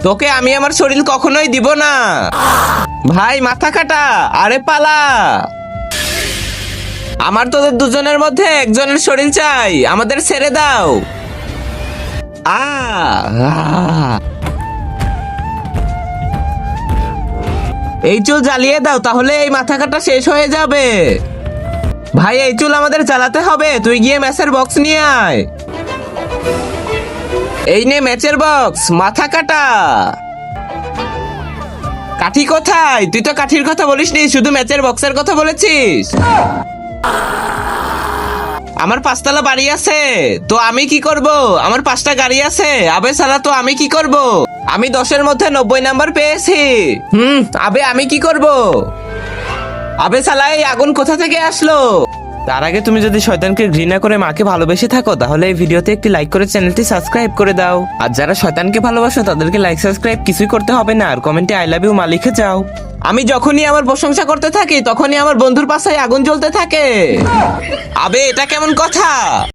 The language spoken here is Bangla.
তোকে আমি আমার শরীর কখনোই দিব না। ভাই মাথা কাটা, আরে পালা। আমার তোদের দুজনের মধ্যে একজনের শরীর চাই, আমাদের ছেড়ে দাও। এই চুল জ্বালিয়ে দাও, তাহলে এই মাথা কাটা শেষ হয়ে যাবে। ভাই এই চুল আমাদের জ্বালাতে হবে, তুই গিয়ে ম্যাচের বক্স নিয়ে আয়। এই নে ম্যাচের বক্স, মাথা কাটা। কাঠি কোথায়? তুই তো কাঠির কথা বলিসনি, শুধু ম্যাচের বক্সের কথা বলেছিস। আমার 5তলা বাড়ি আছে, তো আমি কি করব? আমার 5টা গাড়ি আছে, আবে সালা, তো আমি কি করব? আমি 10-এর মধ্যে 90 নাম্বার পেয়েছি। আবে আমি কি করব? আবে সালা, এই আগুন কোথা থেকে আসলো? তার আগে তুমি যদি শয়তানকে ঘৃণা করে মাকে ভালোবেসে থাকো, তাহলে এই ভিডিওতে একটি লাইক করে চ্যানেলটি সাবস্ক্রাইব করে দাও। আর যারা শয়তানকে ভালোবাসো তাদেরকে লাইক সাবস্ক্রাইব কিছুই করতে হবে না, আর কমেন্টে আই লাভ ইউ মা লিখে যাও। আমি যখনই আমার প্রশংসা করতে থাকি, তখনই আমার বন্ধুর পাশে আগুন জ্বলতে থাকে। আবে এটা কেমন কথা?